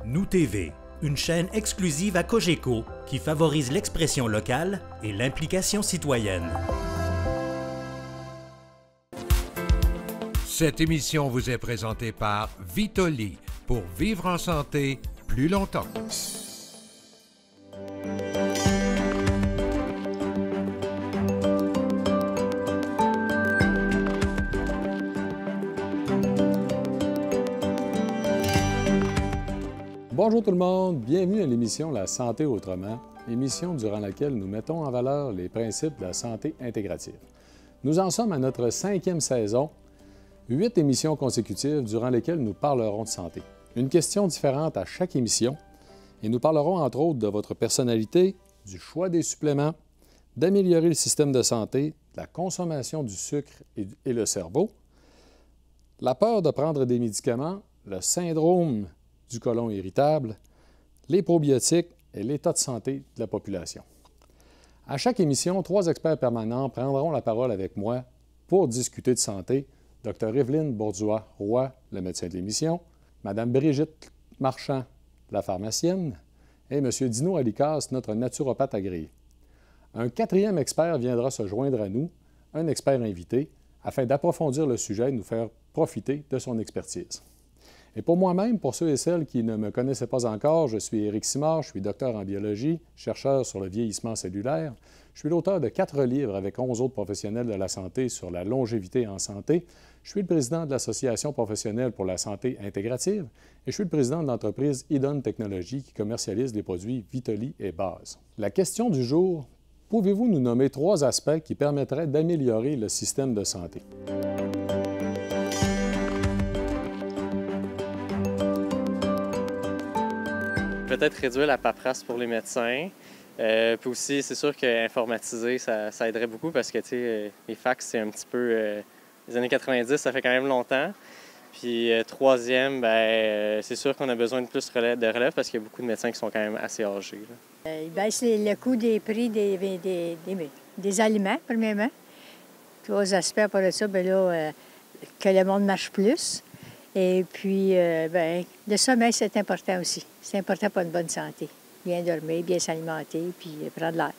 Nous TV, une chaîne exclusive à Cogeco qui favorise l'expression locale et l'implication citoyenne. Cette émission vous est présentée par Vitoli, pour vivre en santé plus longtemps. Bonjour tout le monde, bienvenue à l'émission La Santé Autrement, émission durant laquelle nous mettons en valeur les principes de la santé intégrative. Nous en sommes à notre 5e saison, 8 émissions consécutives durant lesquelles nous parlerons de santé. Une question différente à chaque émission et nous parlerons entre autres de votre personnalité, du choix des suppléments, d'améliorer le système de santé, de la consommation du sucre et le cerveau, la peur de prendre des médicaments, le syndrome du côlon irritable, les probiotiques et l'état de santé de la population. À chaque émission, 3 experts permanents prendront la parole avec moi pour discuter de santé. Dr Evelyne Bourdois-Roy, le médecin de l'émission, Mme Brigitte Marchand, la pharmacienne, et M. Dino Alicas, notre naturopathe agréé. Un 4e expert viendra se joindre à nous, un expert invité, afin d'approfondir le sujet et nous faire profiter de son expertise. Et pour moi-même, pour ceux et celles qui ne me connaissaient pas encore, je suis Éric Simard, je suis docteur en biologie, chercheur sur le vieillissement cellulaire. Je suis l'auteur de 4 livres avec 11 autres professionnels de la santé sur la longévité en santé. Je suis le président de l'Association professionnelle pour la santé intégrative et je suis le président de l'entreprise Idon Technologies qui commercialise les produits Vitoli et Base. La question du jour, pouvez-vous nous nommer 3 aspects qui permettraient d'améliorer le système de santé? Peut-être réduire la paperasse pour les médecins. Puis aussi, c'est sûr qu'informatiser, ça aiderait beaucoup parce que les fax, c'est un petit peu... les années 90, ça fait quand même longtemps. Puis 3e, c'est sûr qu'on a besoin de plus de relève parce qu'il y a beaucoup de médecins qui sont quand même assez âgés. Il baisse le coût des prix des aliments, premièrement. 3 aspects après ça, que le monde marche plus. Et puis, le sommeil, c'est important aussi. C'est important pour une bonne santé. Bien dormir, bien s'alimenter, puis prendre l'air.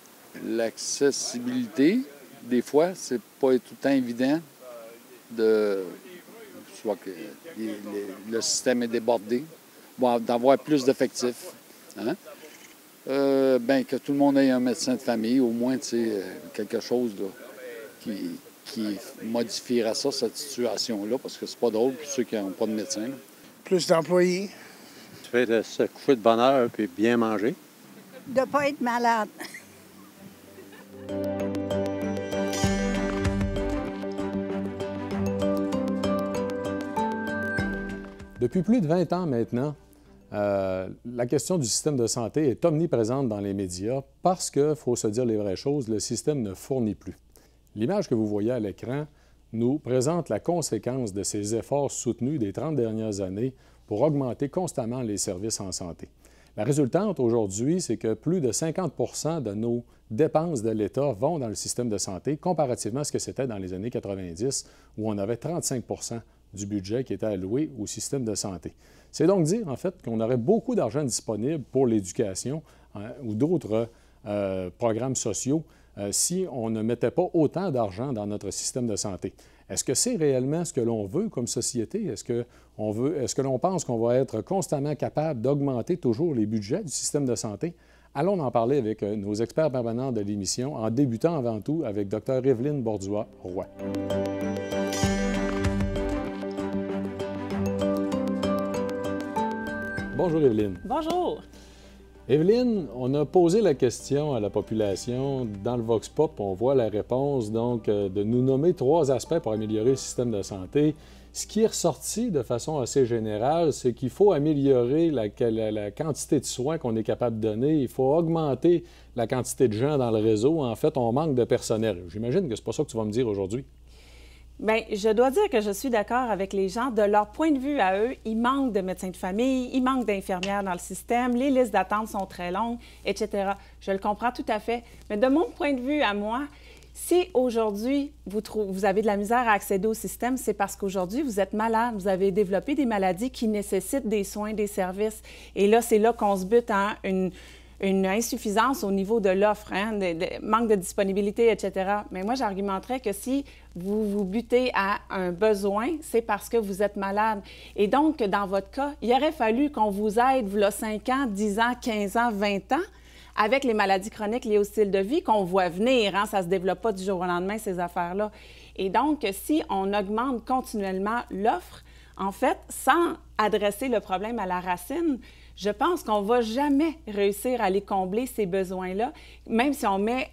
L'accessibilité, des fois, c'est pas tout le temps évident soit que le système est débordé, d'avoir plus d'effectifs. Hein? Que tout le monde ait un médecin de famille, au moins, quelque chose là, qui modifiera cette situation-là, parce que c'est pas drôle pour ceux qui n'ont pas de médecin. Là. Plus d'employés. Tu fais de se coucher de bonne heure puis bien manger. De ne pas être malade. Depuis plus de 20 ans maintenant, la question du système de santé est omniprésente dans les médias parce que, faut se dire les vraies choses, le système ne fournit plus. L'image que vous voyez à l'écran nous présente la conséquence de ces efforts soutenus des 30 dernières années pour augmenter constamment les services en santé. La résultante aujourd'hui, c'est que plus de 50 % de nos dépenses de l'État vont dans le système de santé, comparativement à ce que c'était dans les années 90, où on avait 35 % du budget qui était alloué au système de santé. C'est donc dire, en fait, qu'on aurait beaucoup d'argent disponible pour l'éducation ou d'autres programmes sociaux si on ne mettait pas autant d'argent dans notre système de santé. Est-ce que c'est réellement ce que l'on veut comme société? Est-ce que l'on pense qu'on va être constamment capable d'augmenter toujours les budgets du système de santé? Allons en parler avec nos experts permanents de l'émission, en débutant avant tout avec Dr Evelyne Bourdois-Roy. Bonjour Evelyne. Bonjour. Evelyne, on a posé la question à la population dans le Vox Pop, on voit la réponse, donc, de nous nommer 3 aspects pour améliorer le système de santé. Ce qui est ressorti de façon assez générale, c'est qu'il faut améliorer la quantité de soins qu'on est capable de donner, il faut augmenter la quantité de gens dans le réseau. En fait, on manque de personnel. J'imagine que c'est pas ça que tu vas me dire aujourd'hui. Bien, je dois dire que je suis d'accord avec les gens. De leur point de vue à eux, il manque de médecins de famille, il manque d'infirmières dans le système, les listes d'attente sont très longues, etc. Je le comprends tout à fait. Mais de mon point de vue à moi, Si aujourd'hui, vous avez de la misère à accéder au système, c'est parce qu'aujourd'hui, vous êtes malade, vous avez développé des maladies qui nécessitent des soins, des services. Et là, c'est là qu'on se bute à une insuffisance au niveau de l'offre, hein, manque de disponibilité, etc. Mais moi, j'argumenterais que si vous vous butez à un besoin, c'est parce que vous êtes malade. Et donc, dans votre cas, il aurait fallu qu'on vous aide, vous, 5 ans, 10 ans, 15 ans, 20 ans, avec les maladies chroniques liées au style de vie qu'on voit venir. Hein, ça ne se développe pas du jour au lendemain, ces affaires-là. Et donc, si on augmente continuellement l'offre, en fait, sans adresser le problème à la racine, je pense qu'on ne va jamais réussir à aller combler ces besoins-là, même si on met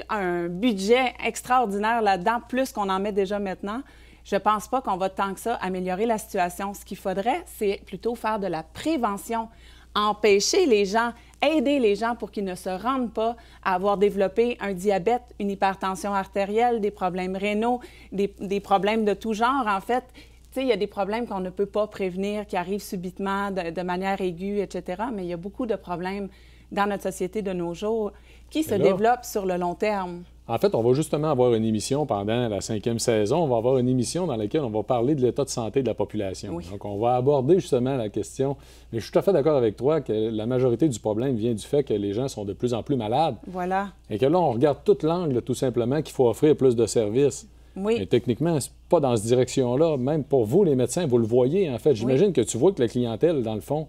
un budget extraordinaire là-dedans, plus qu'on en met déjà maintenant. Je ne pense pas qu'on va tant que ça améliorer la situation. Ce qu'il faudrait, c'est plutôt faire de la prévention, empêcher les gens, aider les gens pour qu'ils ne se rendent pas à avoir développé un diabète, une hypertension artérielle, des problèmes rénaux, des problèmes de tout genre, en fait. Tu sais, il y a des problèmes qu'on ne peut pas prévenir, qui arrivent subitement, de manière aiguë, etc. Mais il y a beaucoup de problèmes dans notre société de nos jours qui se développent sur le long terme. En fait, on va justement avoir une émission pendant la 5e saison. On va avoir une émission dans laquelle on va parler de l'état de santé de la population. Oui. Donc, on va aborder justement la question. Mais je suis tout à fait d'accord avec toi que la majorité du problème vient du fait que les gens sont de plus en plus malades. Voilà. Et que là, on regarde toute l'angle, tout simplement, qu'il faut offrir plus de services. Oui. Et techniquement, c'est pas dans cette direction-là. Même pour vous, les médecins, vous le voyez, en fait. J'imagine que tu vois que la clientèle, dans le fond...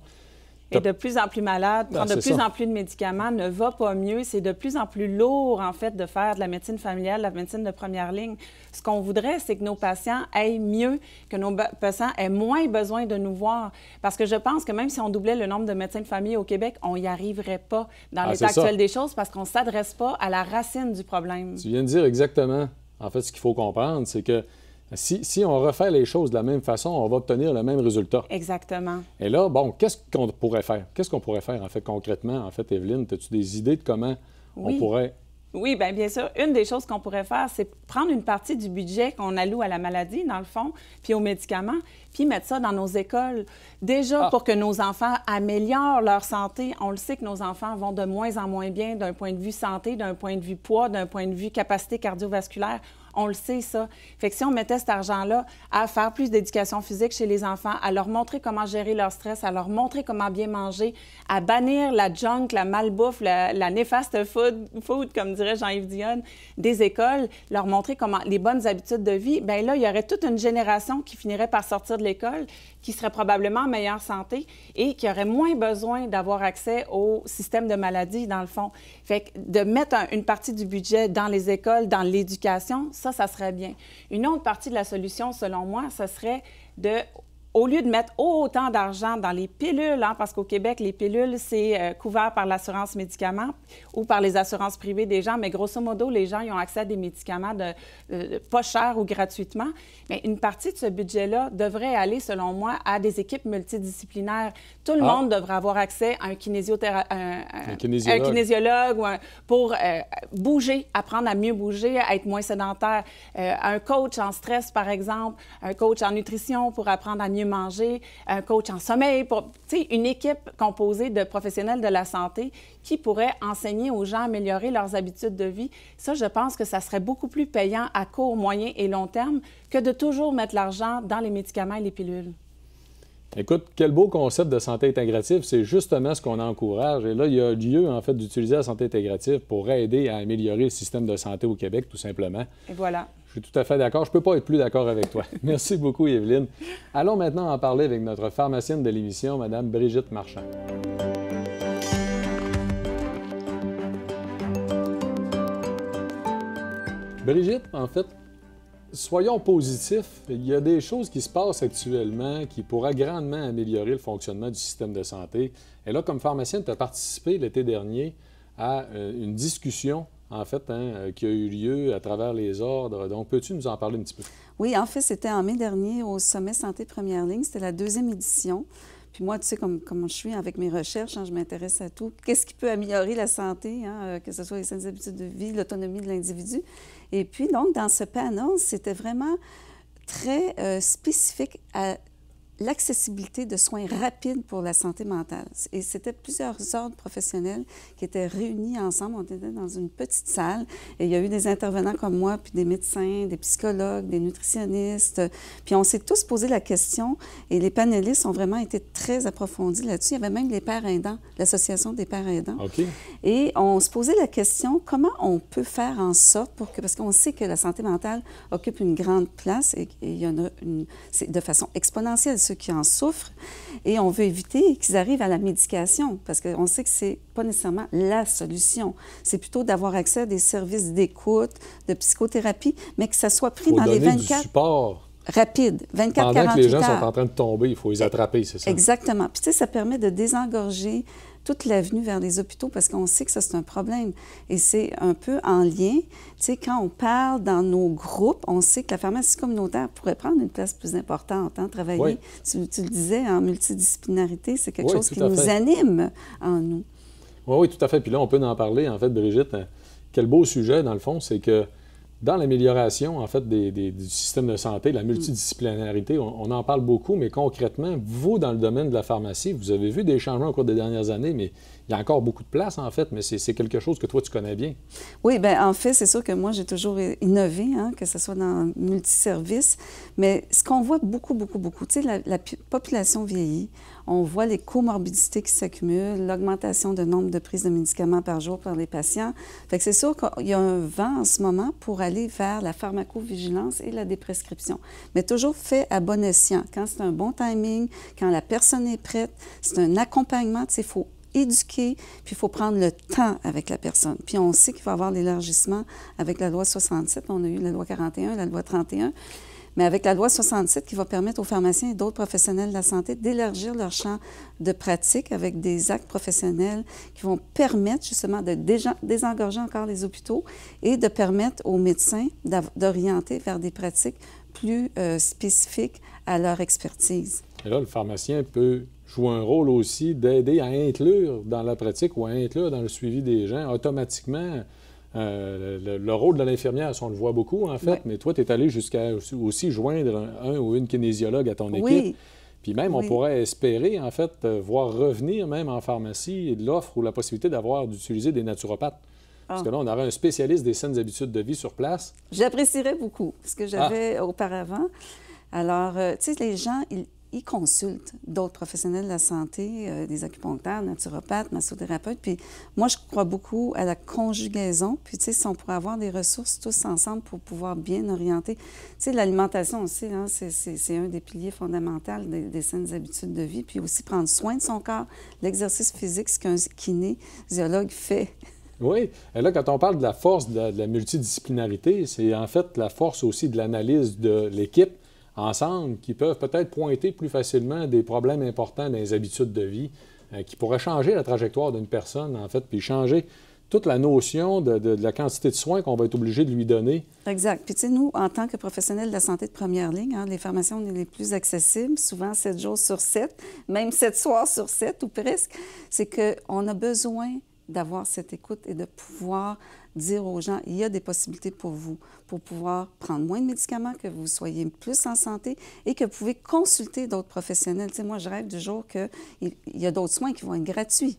est de plus en plus malade, prend de plus en plus de médicaments, ne va pas mieux. C'est de plus en plus lourd, en fait, de faire de la médecine familiale, de la médecine de première ligne. Ce qu'on voudrait, c'est que nos patients aillent mieux, que nos patients aient moins besoin de nous voir. Parce que je pense que même si on doublait le nombre de médecins de famille au Québec, on n'y arriverait pas dans l'état actuel des choses parce qu'on ne s'adresse pas à la racine du problème. Tu viens de dire exactement. En fait, ce qu'il faut comprendre, c'est que si on refait les choses de la même façon, on va obtenir le même résultat. Exactement. Et là, bon, qu'est-ce qu'on pourrait faire? Qu'est-ce qu'on pourrait faire, en fait, concrètement? En fait, Evelyne, as-tu des idées de comment on pourrait... Oui, bien sûr. Une des choses qu'on pourrait faire, c'est prendre une partie du budget qu'on alloue à la maladie, dans le fond, puis aux médicaments, puis mettre ça dans nos écoles. Déjà, pour que nos enfants améliorent leur santé. On le sait que nos enfants vont de moins en moins bien d'un point de vue santé, d'un point de vue poids, d'un point de vue capacité cardiovasculaire. On le sait, ça. Fait que si on mettait cet argent-là à faire plus d'éducation physique chez les enfants, à leur montrer comment gérer leur stress, à leur montrer comment bien manger, à bannir la junk, la malbouffe, la néfaste food, comme dirait Jean-Yves Dionne, des écoles, leur montrer comment les bonnes habitudes de vie, bien là, il y aurait toute une génération qui finirait par sortir de l'école, qui serait probablement en meilleure santé et qui aurait moins besoin d'avoir accès au système de maladie, dans le fond. Fait que de mettre une partie du budget dans les écoles, dans l'éducation, ça serait bien. Une autre partie de la solution, selon moi, ce serait au lieu de mettre autant d'argent dans les pilules, hein, parce qu'au Québec, les pilules, c'est couvert par l'assurance médicaments ou par les assurances privées des gens, mais grosso modo, les gens ils ont accès à des médicaments pas chers ou gratuitement. Mais une partie de ce budget-là devrait aller, selon moi, à des équipes multidisciplinaires. Tout le monde devrait avoir accès à un kinésiologue pour bouger, apprendre à mieux bouger, à être moins sédentaire. Un coach en stress, par exemple, un coach en nutrition pour apprendre à mieux manger, un coach en sommeil, une équipe composée de professionnels de la santé qui pourraient enseigner aux gens à améliorer leurs habitudes de vie. Ça, je pense que ça serait beaucoup plus payant à court, moyen et long terme que de toujours mettre l'argent dans les médicaments et les pilules. Écoute, quel beau concept de santé intégrative. C'est justement ce qu'on encourage. Et là, il y a lieu, en fait, d'utiliser la santé intégrative pour aider à améliorer le système de santé au Québec, tout simplement. Et voilà. Je suis tout à fait d'accord. Je ne peux pas être plus d'accord avec toi. Merci beaucoup, Evelyne. Allons maintenant en parler avec notre pharmacienne de l'émission, Mme Brigitte Marchand. Brigitte, en fait, soyons positifs. Il y a des choses qui se passent actuellement qui pourraient grandement améliorer le fonctionnement du système de santé. Et là, comme pharmacienne, tu as participé l'été dernier à une discussion, en fait, qui a eu lieu à travers les ordres. Donc, peux-tu nous en parler un petit peu? Oui, en fait, c'était en mai dernier au Sommet Santé Première Ligne. C'était la 2e édition. Puis moi, tu sais, comme je suis avec mes recherches, je m'intéresse à tout. Qu'est-ce qui peut améliorer la santé, que ce soit les saines habitudes de vie, l'autonomie de l'individu. Et puis, donc, dans ce panel, c'était vraiment très spécifique à l'accessibilité de soins rapides pour la santé mentale. Et c'était plusieurs ordres professionnels qui étaient réunis ensemble. On était dans une petite salle et il y a eu des intervenants comme moi, puis des médecins, des psychologues, des nutritionnistes. Puis on s'est tous posé la question et les panélistes ont vraiment été très approfondis là-dessus. Il y avait même les pères aidants, l'Association des pères aidants. OK. Et on se posait la question, comment on peut faire en sorte pour que... Parce qu'on sait que la santé mentale occupe une grande place et il y en a de façon exponentielle ceux qui en souffrent, et on veut éviter qu'ils arrivent à la médication, parce qu'on sait que c'est pas nécessairement la solution. C'est plutôt d'avoir accès à des services d'écoute, de psychothérapie, mais que ça soit pris dans les 24... du support rapide, 24-48 heures. Pendant que les gens sont en train de tomber, il faut les attraper, c'est ça? Exactement. Puis tu sais, ça permet de désengorger toute l'avenue vers les hôpitaux parce qu'on sait que ça, c'est un problème. Et c'est un peu en lien. Tu sais, quand on parle dans nos groupes, on sait que la pharmacie communautaire pourrait prendre une place plus importante, hein, travailler. Oui. Tu le disais, en multidisciplinarité, c'est quelque chose qui à nous fait. anime en nous. Oui, tout à fait. Puis là, on peut en parler, en fait, Brigitte. Quel beau sujet, dans le fond, c'est que dans l'amélioration, en fait, du système de santé, la multidisciplinarité, on en parle beaucoup, mais concrètement, vous, dans le domaine de la pharmacie, vous avez vu des changements au cours des dernières années, mais il y a encore beaucoup de place, en fait, mais c'est quelque chose que toi, tu connais bien. Oui, bien, en fait, c'est sûr que moi, j'ai toujours innové, hein, que ce soit dans le multiservice, mais ce qu'on voit beaucoup, tu sais, la population vieillit, on voit les comorbidités qui s'accumulent, l'augmentation de nombre de prises de médicaments par jour par les patients. Fait que c'est sûr qu'il y a un vent en ce moment pour aller vers la pharmacovigilance et la déprescription, mais toujours fait à bon escient. Quand c'est un bon timing, quand la personne est prête, c'est un accompagnement, tu sais, il faut éduquer, puis il faut prendre le temps avec la personne. Puis on sait qu'il va y avoir l'élargissement avec la loi 67, on a eu la loi 41, la loi 31, mais avec la loi 67 qui va permettre aux pharmaciens et d'autres professionnels de la santé d'élargir leur champ de pratique avec des actes professionnels qui vont permettre justement de désengorger encore les hôpitaux et de permettre aux médecins d'orienter vers des pratiques plus spécifiques à leur expertise. Et là, le pharmacien peut jouer un rôle aussi d'aider à inclure dans la pratique ou à inclure dans le suivi des gens automatiquement. Le rôle de l'infirmière, on le voit beaucoup, en fait, mais toi, tu es allé jusqu'à aussi joindre un ou une kinésiologue à ton équipe. Oui. Puis même, on pourrait espérer, en fait, voir revenir même en pharmacie l'offre ou la possibilité d'utiliser des naturopathes. Parce que là, on aurait un spécialiste des saines habitudes de vie sur place. J'apprécierais beaucoup ce que j'avais auparavant. Alors, tu sais, les gens, ils consultent d'autres professionnels de la santé, des acupuncteurs, naturopathes, massothérapeutes. Puis moi, je crois beaucoup à la conjugaison. Puis, tu sais, si on pourrait avoir des ressources tous ensemble pour pouvoir bien orienter. Tu sais, l'alimentation aussi, hein, c'est un des piliers fondamentaux des saines habitudes de vie. Puis aussi prendre soin de son corps, l'exercice physique, ce qu'un kinésiologue fait. Oui. Et là, quand on parle de la force de la multidisciplinarité, c'est en fait la force aussi de l'analyse de l'équipe ensemble qui peuvent peut-être pointer plus facilement des problèmes importants dans les habitudes de vie qui pourraient changer la trajectoire d'une personne, en fait, puis changer toute la notion de la quantité de soins qu'on va être obligé de lui donner. Exact. Puis, tu sais, nous, en tant que professionnels de la santé de première ligne, hein, les pharmaciens, on est les plus accessibles, souvent 7 jours sur 7, même 7 soirs sur 7 ou presque. C'est qu'on a besoin d'avoir cette écoute et de pouvoir dire aux gens, il y a des possibilités pour vous, pour pouvoir prendre moins de médicaments, que vous soyez plus en santé et que vous pouvez consulter d'autres professionnels. Tu sais, moi, je rêve du jour qu'il y a d'autres soins qui vont être gratuits.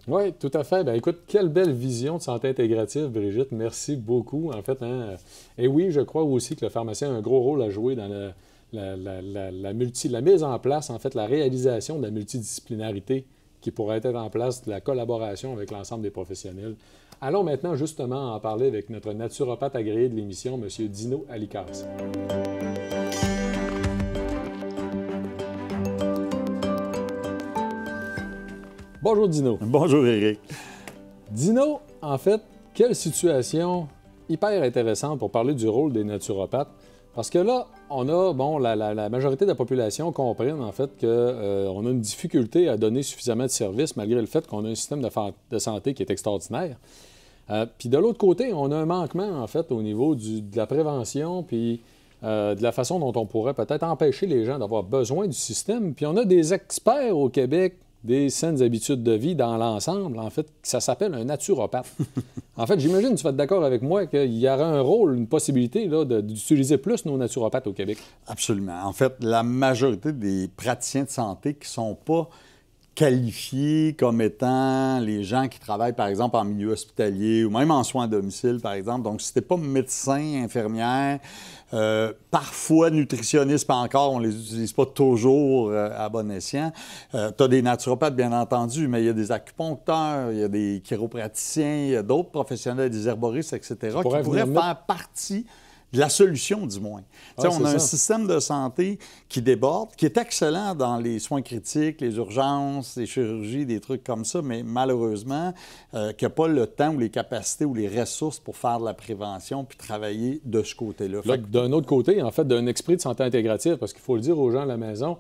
Oui, tout à fait. Bien, écoute, quelle belle vision de santé intégrative, Brigitte. Merci beaucoup, en fait. Hein? Et oui, je crois aussi que le pharmacien a un gros rôle à jouer dans la mise en place, en fait, la réalisation de la multidisciplinarité qui pourrait être en place, de la collaboration avec l'ensemble des professionnels. Allons maintenant justement en parler avec notre naturopathe agréé de l'émission, M. Dino Alicaz. Bonjour Dino. Bonjour Éric. Dino, en fait, quelle situation hyper intéressante pour parler du rôle des naturopathes. Parce que là, on a, la majorité de la population comprenne en fait qu'on a une difficulté à donner suffisamment de services malgré le fait qu'on a un système de santé qui est extraordinaire. Puis de l'autre côté, on a un manquement en fait au niveau de la prévention puis de la façon dont on pourrait peut-être empêcher les gens d'avoir besoin du système. Puis on a des experts au Québec des saines habitudes de vie dans l'ensemble. En fait, ça s'appelle un naturopathe. En fait, j'imagine que tu vas être d'accord avec moi qu'il y aurait un rôle, une possibilité d'utiliser plus nos naturopathes au Québec. Absolument. En fait, la majorité des praticiens de santé qui ne sont pas qualifiés comme étant les gens qui travaillent, par exemple, en milieu hospitalier ou même en soins à domicile, par exemple. Donc, si tu n'es pas médecin, infirmière, parfois nutritionniste, pas encore, on ne les utilise pas toujours à bon escient. Tu as des naturopathes, bien entendu, mais il y a des acupuncteurs, il y a des chiropraticiens, il y a d'autres professionnels, des herboristes, etc., qui pourraient faire partie de la solution, du moins. On a un système de santé qui déborde, qui est excellent dans les soins critiques, les urgences, les chirurgies, des trucs comme ça, mais malheureusement, qui n'a pas le temps ou les capacités ou les ressources pour faire de la prévention puis travailler de ce côté-là. D'un autre côté, en fait, d'un esprit de santé intégrative, parce qu'il faut le dire aux gens à la maison,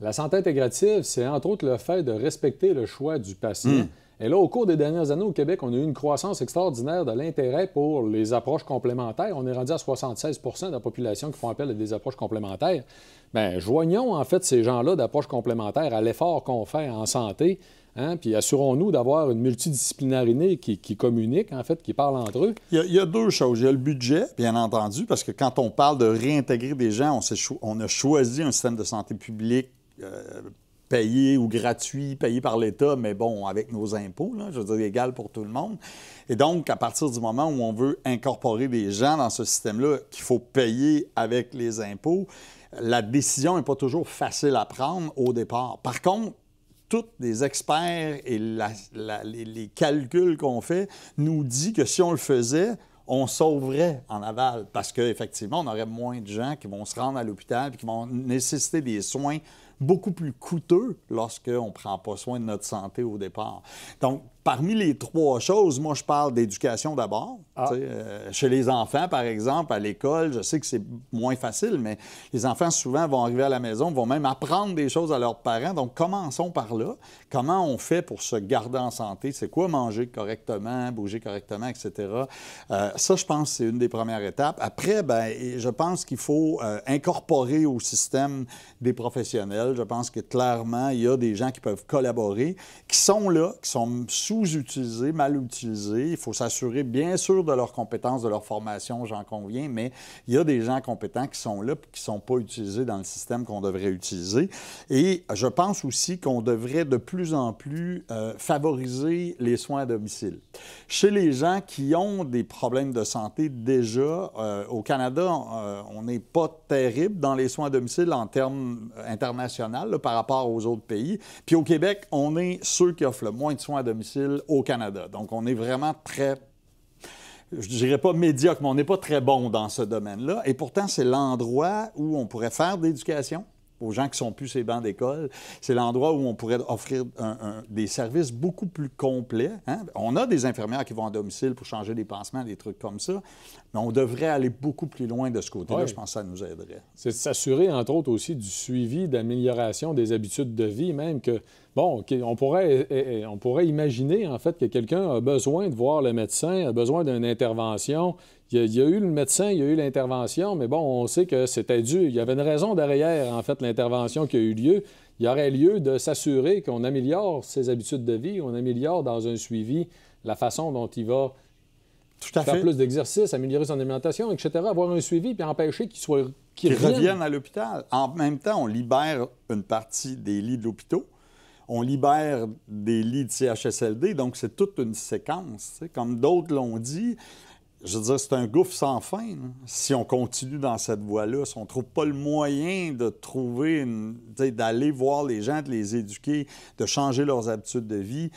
la santé intégrative, c'est entre autres le fait de respecter le choix du patient. Et là, au cours des dernières années au Québec, on a eu une croissance extraordinaire de l'intérêt pour les approches complémentaires. On est rendu à 76 % de la population qui font appel à des approches complémentaires. Bien, joignons en fait ces gens-là d'approches complémentaires à l'effort qu'on fait en santé, hein, puis assurons-nous d'avoir une multidisciplinarité qui communique, en fait, qui parle entre eux. Il y a deux choses. Il y a le budget, bien entendu, parce que quand on parle de réintégrer des gens, on a choisi un système de santé publique payé ou gratuit, payé par l'État, mais bon, avec nos impôts, là, je veux dire, égal pour tout le monde. Et donc, à partir du moment où on veut incorporer des gens dans ce système-là qu'il faut payer avec les impôts, la décision n'est pas toujours facile à prendre au départ. Par contre, tous les experts et les calculs qu'on fait nous disent que si on le faisait, on sauverait en aval parce qu'effectivement, on aurait moins de gens qui vont se rendre à l'hôpital et qui vont nécessiter des soins beaucoup plus coûteux lorsqu'on ne prend pas soin de notre santé au départ. Donc, parmi les trois choses, moi, je parle d'éducation d'abord. Chez les enfants, par exemple, à l'école, je sais que c'est moins facile, mais les enfants, souvent, vont arriver à la maison, vont même apprendre des choses à leurs parents. Donc, commençons par là. Comment on fait pour se garder en santé? C'est quoi manger correctement, bouger correctement, etc.? Ça, je pense que c'est une des premières étapes. Après, bien, je pense qu'il faut incorporer au système des professionnels. Je pense que clairement, il y a des gens qui peuvent collaborer, qui sont là, qui sont sous-utilisés, mal utilisés. Il faut s'assurer, bien sûr, de leurs compétences, de leur formation, j'en conviens, mais il y a des gens compétents qui sont là et qui ne sont pas utilisés dans le système qu'on devrait utiliser. Et je pense aussi qu'on devrait de plus en plus favoriser les soins à domicile. Chez les gens qui ont des problèmes de santé déjà, au Canada, on n'est pas terrible dans les soins à domicile en termes internationaux là, par rapport aux autres pays. Puis au Québec, on est ceux qui offrent le moins de soins à domicile au Canada. Donc, on est vraiment très, je dirais pas médiocre, mais on n'est pas très bon dans ce domaine-là. Et pourtant, c'est l'endroit où on pourrait faire de l'éducation aux gens qui sont plus ces bancs d'école. C'est l'endroit où on pourrait offrir des services beaucoup plus complets. Hein? On a des infirmières qui vont à domicile pour changer des pansements, des trucs comme ça, mais on devrait aller beaucoup plus loin de ce côté-là. Je pense que ça nous aiderait. C'est de s'assurer, entre autres, aussi du suivi, d'amélioration des habitudes de vie, même que, bon, on pourrait imaginer, en fait, que quelqu'un a besoin de voir le médecin, a besoin d'une intervention. Il y a eu le médecin, il y a eu l'intervention, mais bon, on sait que c'était dû. Il y avait une raison derrière, en fait, l'intervention qui a eu lieu. Il y aurait lieu de s'assurer qu'on améliore ses habitudes de vie, on améliore dans un suivi la façon dont il va faire plus d'exercice, améliorer son alimentation, etc., avoir un suivi puis empêcher qu'il revienne à l'hôpital. En même temps, on libère une partie des lits de l'hôpital. On libère des lits de CHSLD, donc c'est toute une séquence. T'sais. Comme d'autres l'ont dit, je veux dire, c'est un gouffre sans fin. Là. Si on continue dans cette voie-là, si on ne trouve pas le moyen de trouver, d'aller voir les gens, de les éduquer, de changer leurs habitudes de vie,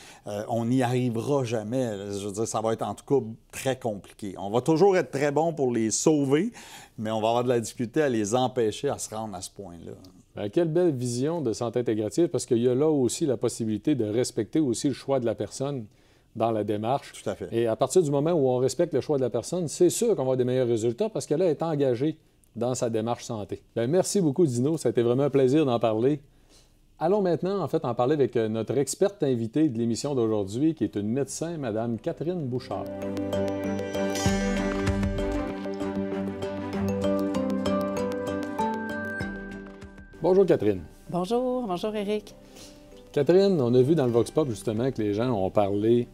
on n'y arrivera jamais. Je veux dire, ça va être en tout cas très compliqué. On va toujours être très bon pour les sauver, mais on va avoir de la difficulté à les empêcher à se rendre à ce point-là. Bien, quelle belle vision de santé intégrative, parce qu'il y a là aussi la possibilité de respecter aussi le choix de la personne dans la démarche. Tout à fait. Et à partir du moment où on respecte le choix de la personne, c'est sûr qu'on va avoir des meilleurs résultats parce qu'elle est engagée dans sa démarche santé. Bien, merci beaucoup, Dino. Ça a été vraiment un plaisir d'en parler. Allons maintenant, en fait, en parler avec notre experte invitée de l'émission d'aujourd'hui, qui est une médecin, Mme Catherine Bouchard. Bonjour, Catherine. Bonjour Éric. Catherine, on a vu dans le Vox Pop, justement, que les gens ont parlé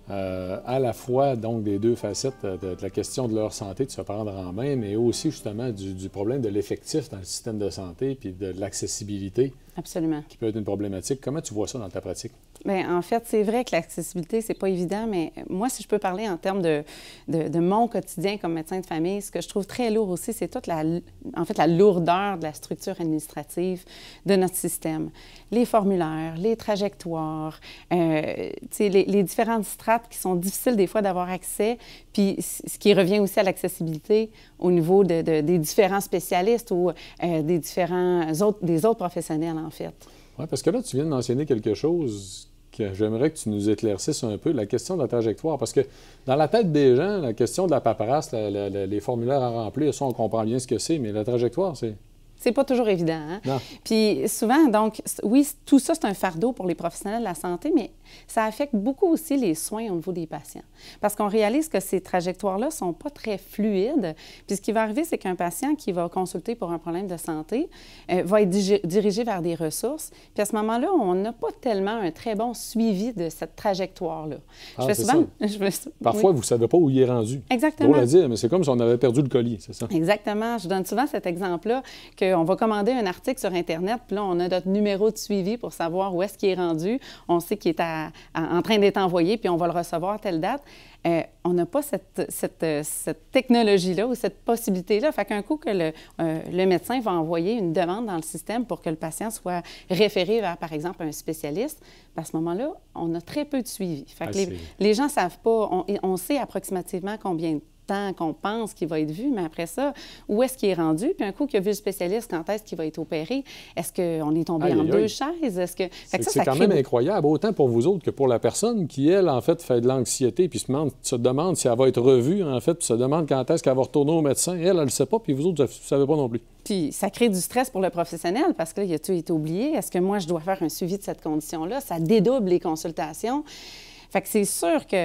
à la fois donc des deux facettes de la question de leur santé, de se prendre en main, mais aussi justement du problème de l'effectif dans le système de santé puis de l'accessibilité. Absolument. Qui peut être une problématique. Comment tu vois ça dans ta pratique? Bien, en fait, c'est vrai que l'accessibilité, c'est pas évident, mais moi, si je peux parler en termes de mon quotidien comme médecin de famille, ce que je trouve très lourd aussi, c'est toute la lourdeur de la structure administrative de notre système. Les formulaires, les trajectoires, les différentes strates qui sont difficiles des fois d'avoir accès, puis ce qui revient aussi à l'accessibilité au niveau des différents spécialistes ou des autres professionnels, en fait. Oui, parce que là, tu viens de mentionner quelque chose que j'aimerais que tu nous éclaircisses un peu, la question de la trajectoire. Parce que dans la tête des gens, la question de la paperasse, les formulaires à remplir, ça, on comprend bien ce que c'est, mais la trajectoire, c'est... C'est pas toujours évident, hein? Non. Puis souvent, donc, oui, tout ça, c'est un fardeau pour les professionnels de la santé, mais ça affecte beaucoup aussi les soins au niveau des patients. Parce qu'on réalise que ces trajectoires-là sont pas très fluides. Puis ce qui va arriver, c'est qu'un patient qui va consulter pour un problème de santé va être dirigé vers des ressources. Puis à ce moment-là, on n'a pas tellement un très bon suivi de cette trajectoire-là. Ah, c'est ça. Parfois, vous ne savez pas où il est rendu. Exactement. Drôle à dire, mais c'est comme si on avait perdu le colis, c'est ça? Exactement. Je donne souvent cet exemple-là qu'on va commander un article sur Internet, puis là, on a notre numéro de suivi pour savoir où est-ce qu'il est rendu. On sait qu'il est en train d'être envoyé, puis on va le recevoir à telle date. On n'a pas cette technologie-là ou cette possibilité-là. Fait qu'un coup que le médecin va envoyer une demande dans le système pour que le patient soit référé vers, par exemple, un spécialiste, bien, à ce moment-là, on a très peu de suivi. Fait que les gens ne savent pas, on sait approximativement combien de temps qu'on pense qu'il va être vu, mais après ça, où est-ce qu'il est rendu? Puis un coup qu'il a vu le spécialiste, quand est-ce qu'il va être opéré? Est-ce qu'on est tombé en deux chaises? C'est quand même incroyable, autant pour vous autres que pour la personne qui, elle, en fait, fait de l'anxiété puis se demande si elle va être revue, en fait, puis se demande quand est-ce qu'elle va retourner au médecin. Elle ne le sait pas, puis vous autres, vous ne savez pas non plus. Puis ça crée du stress pour le professionnel parce que là, il a-tu été oublié? Est-ce que moi, je dois faire un suivi de cette condition-là? Ça dédouble les consultations. Fait que c'est sûr qu'il y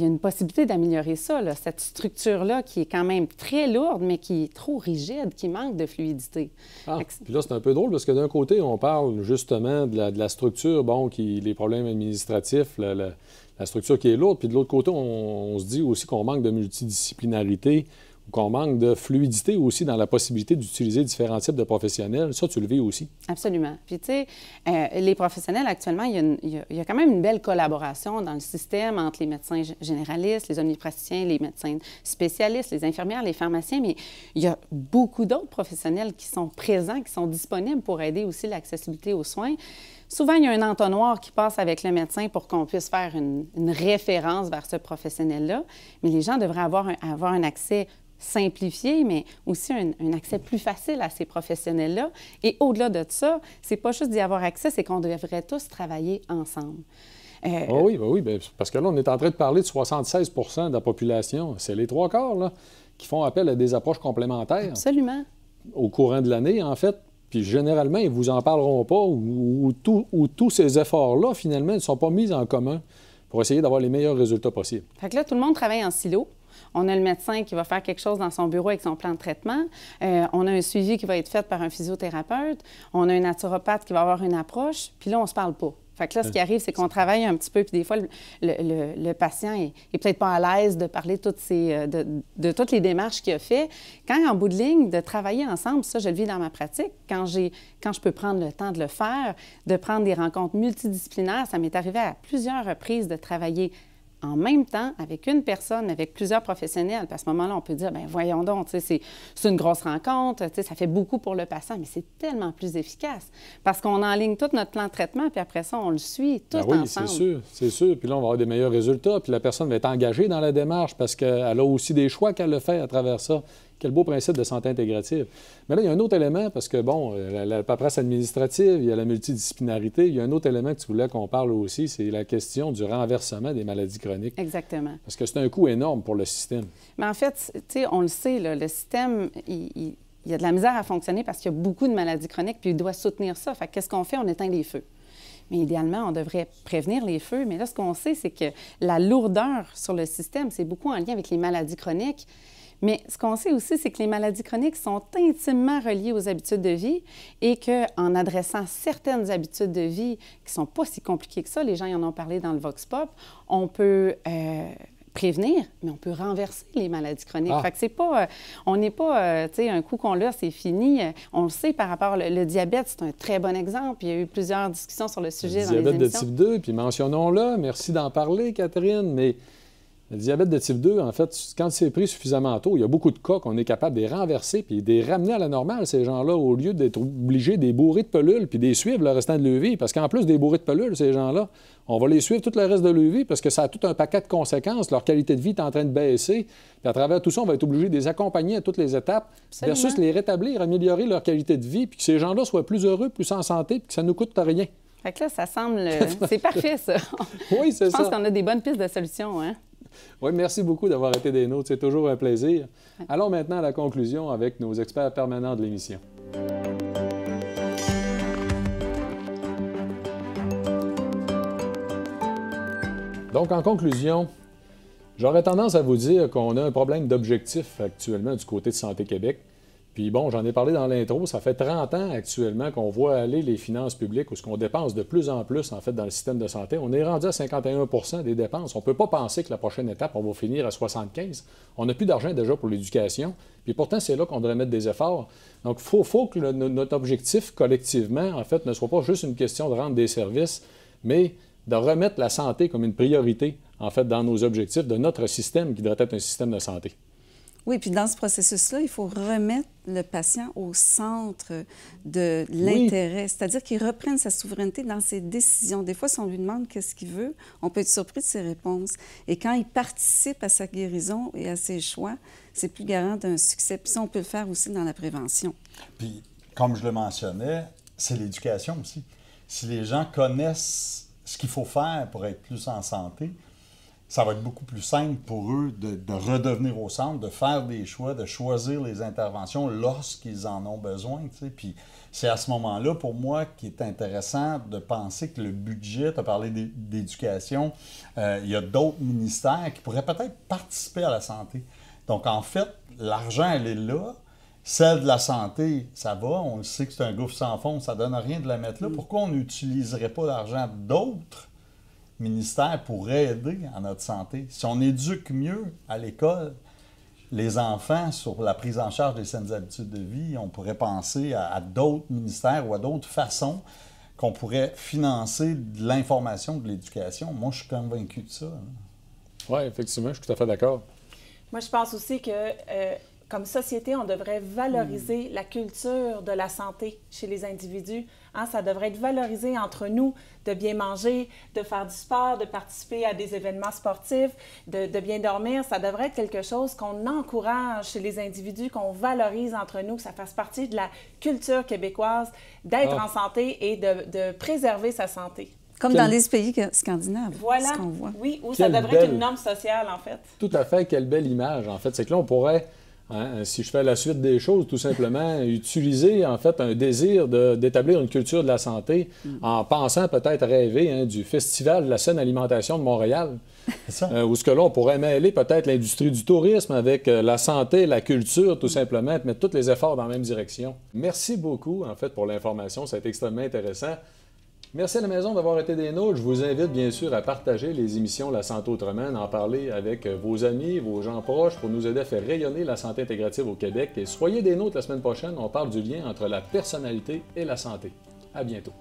a une possibilité d'améliorer ça, là, cette structure-là qui est quand même très lourde, mais qui est trop rigide, qui manque de fluidité. Puis là, c'est un peu drôle parce que d'un côté, on parle justement de la structure, les problèmes administratifs, la structure qui est lourde, puis de l'autre côté, on se dit aussi qu'on manque de multidisciplinarité, qu'on manque de fluidité aussi dans la possibilité d'utiliser différents types de professionnels. Ça, tu le vis aussi. Absolument. Puis, tu sais, les professionnels, actuellement, il y a quand même une belle collaboration dans le système entre les médecins généralistes, les omnipraticiens, les médecins spécialistes, les infirmières, les pharmaciens, mais il y a beaucoup d'autres professionnels qui sont présents, qui sont disponibles pour aider aussi l'accessibilité aux soins. Souvent, il y a un entonnoir qui passe avec le médecin pour qu'on puisse faire une référence vers ce professionnel-là, mais les gens devraient avoir un accès simplifié, mais aussi un accès plus facile à ces professionnels-là. Et au-delà de ça, c'est pas juste d'y avoir accès, c'est qu'on devrait tous travailler ensemble. Oui, parce que là, on est en train de parler de 76 de la population. C'est les 3/4 là, qui font appel à des approches complémentaires. Absolument. Au courant de l'année, en fait. Puis généralement, ils ne vous en parleront pas ou tous ces efforts-là, finalement, ne sont pas mis en commun pour essayer d'avoir les meilleurs résultats possibles. Fait que là, tout le monde travaille en silo. On a le médecin qui va faire quelque chose dans son bureau avec son plan de traitement. On a un suivi qui va être fait par un physiothérapeute. On a un naturopathe qui va avoir une approche. Puis là, on ne se parle pas. Fait que là, ce qui arrive, c'est qu'on travaille un petit peu, puis des fois, le patient est peut-être pas à l'aise de parler de toutes les démarches qu'il a fait. Quand, en bout de ligne, de travailler ensemble, ça, je le vis dans ma pratique, quand je peux prendre le temps de le faire, de prendre des rencontres multidisciplinaires, ça m'est arrivé à plusieurs reprises de travailler en même temps avec une personne, avec plusieurs professionnels. Puis à ce moment-là, on peut dire, bien, voyons donc, c'est une grosse rencontre, ça fait beaucoup pour le patient, mais c'est tellement plus efficace parce qu'on enligne tout notre plan de traitement, puis après ça, on le suit tout ensemble. Oui, c'est sûr. Puis là, on va avoir des meilleurs résultats, puis la personne va être engagée dans la démarche parce qu'elle a aussi des choix qu'elle a fait à travers ça. Quel beau principe de santé intégrative. Mais là, il y a un autre élément, parce que, bon, la paperasse administrative, il y a la multidisciplinarité. Il y a un autre élément que tu voulais qu'on parle aussi, c'est la question du renversement des maladies chroniques. Exactement. Parce que c'est un coût énorme pour le système. Mais en fait, tu sais, on le sait, là, le système, il y a de la misère à fonctionner parce qu'il y a beaucoup de maladies chroniques, puis il doit soutenir ça. Fait qu'est-ce qu'on fait? On éteint les feux. Mais idéalement, on devrait prévenir les feux. Mais là, ce qu'on sait, c'est que la lourdeur sur le système, c'est beaucoup en lien avec les maladies chroniques. Mais ce qu'on sait aussi, c'est que les maladies chroniques sont intimement reliées aux habitudes de vie et qu'en adressant certaines habitudes de vie qui ne sont pas si compliquées que ça, les gens y en ont parlé dans le Vox Pop, on peut prévenir, mais on peut renverser les maladies chroniques. Fait que c'est pas, on n'est pas, tu sais, un coup qu'on l'a, c'est fini. On le sait par rapport au diabète, c'est un très bon exemple. Il y a eu plusieurs discussions sur le sujet dans les émissions. Le diabète de type 2, puis mentionnons-le, merci d'en parler, Catherine, mais le diabète de type 2, en fait, quand c'est pris suffisamment tôt, il y a beaucoup de cas qu'on est capable de les renverser puis de les ramener à la normale, ces gens-là, au lieu d'être obligés de les bourrer de pelules puis de les suivre le restant de leur vie. Parce qu'en plus des bourrer de pelules, ces gens-là, on va les suivre tout le reste de leur vie parce que ça a tout un paquet de conséquences. Leur qualité de vie est en train de baisser. Puis à travers tout ça, on va être obligé de les accompagner à toutes les étapes versus les rétablir, améliorer leur qualité de vie puis que ces gens-là soient plus heureux, plus en santé puis que ça ne nous coûte rien. Fait que là, ça semble... C'est parfait, ça. Oui, c'est ça. Je pense qu'on a des bonnes pistes de solutions, hein? Oui, merci beaucoup d'avoir été des nôtres. C'est toujours un plaisir. Allons maintenant à la conclusion avec nos experts permanents de l'émission. Donc, en conclusion, j'aurais tendance à vous dire qu'on a un problème d'objectif actuellement du côté de Santé Québec. Puis bon, j'en ai parlé dans l'intro, ça fait 30 ans actuellement qu'on voit aller les finances publiques où ce qu'on dépense de plus en plus, en fait, dans le système de santé. On est rendu à 51 % des dépenses. On ne peut pas penser que la prochaine étape, on va finir à 75 %. On n'a plus d'argent déjà pour l'éducation. Puis pourtant, c'est là qu'on devrait mettre des efforts. Donc, il faut que notre objectif collectivement, en fait, ne soit pas juste une question de rendre des services, mais de remettre la santé comme une priorité, en fait, dans nos objectifs de notre système qui devrait être un système de santé. Oui, puis dans ce processus-là, il faut remettre le patient au centre de l'intérêt, c'est-à-dire qu'il reprenne sa souveraineté dans ses décisions. Des fois, si on lui demande qu'est-ce qu'il veut, on peut être surpris de ses réponses. Et quand il participe à sa guérison et à ses choix, c'est plus garant d'un succès. Puis ça, on peut le faire aussi dans la prévention. Puis, comme je le mentionnais, c'est l'éducation aussi. Si les gens connaissent ce qu'il faut faire pour être plus en santé, ça va être beaucoup plus simple pour eux de redevenir au centre, de faire des choix, de choisir les interventions lorsqu'ils en ont besoin. Tu sais. Puis c'est à ce moment-là, pour moi, qu'il est intéressant de penser que le budget, tu as parlé d'éducation, il y a d'autres ministères qui pourraient peut-être participer à la santé. Donc, en fait, l'argent, elle est là. Celle de la santé, ça va. On le sait que c'est un gouffre sans fond, ça ne donne rien de la mettre là. Pourquoi on n'utiliserait pas l'argent d'autres ministère pourrait aider à notre santé? Si on éduque mieux à l'école les enfants sur la prise en charge des saines habitudes de vie, on pourrait penser à d'autres ministères ou à d'autres façons qu'on pourrait financer de l'information, de l'éducation. Moi, je suis convaincu de ça. Oui, effectivement, je suis tout à fait d'accord. Moi, je pense aussi que comme société, on devrait valoriser la culture de la santé chez les individus. Hein, ça devrait être valorisé entre nous de bien manger, de faire du sport, de participer à des événements sportifs, de bien dormir. Ça devrait être quelque chose qu'on encourage chez les individus, qu'on valorise entre nous, que ça fasse partie de la culture québécoise, d'être en santé et de préserver sa santé. Comme dans les pays scandinaves, voilà, ce qu'on voit. Oui, où ça devrait être une norme sociale, en fait. Tout à fait, quelle belle image, en fait. C'est que là, on pourrait... si je fais la suite des choses, tout simplement, utiliser en fait un désir d'établir une culture de la santé en pensant peut-être rêver du Festival de la saine alimentation de Montréal. Où ce que là, on pourrait mêler peut-être l'industrie du tourisme avec la santé, la culture, tout simplement, et mettre tous les efforts dans la même direction. Merci beaucoup, en fait, pour l'information. Ça a été extrêmement intéressant. Merci à la maison d'avoir été des nôtres. Je vous invite bien sûr à partager les émissions La Santé Autrement, d'en parler avec vos amis, vos gens proches pour nous aider à faire rayonner la santé intégrative au Québec. Et soyez des nôtres la semaine prochaine, on parle du lien entre la personnalité et la santé. À bientôt.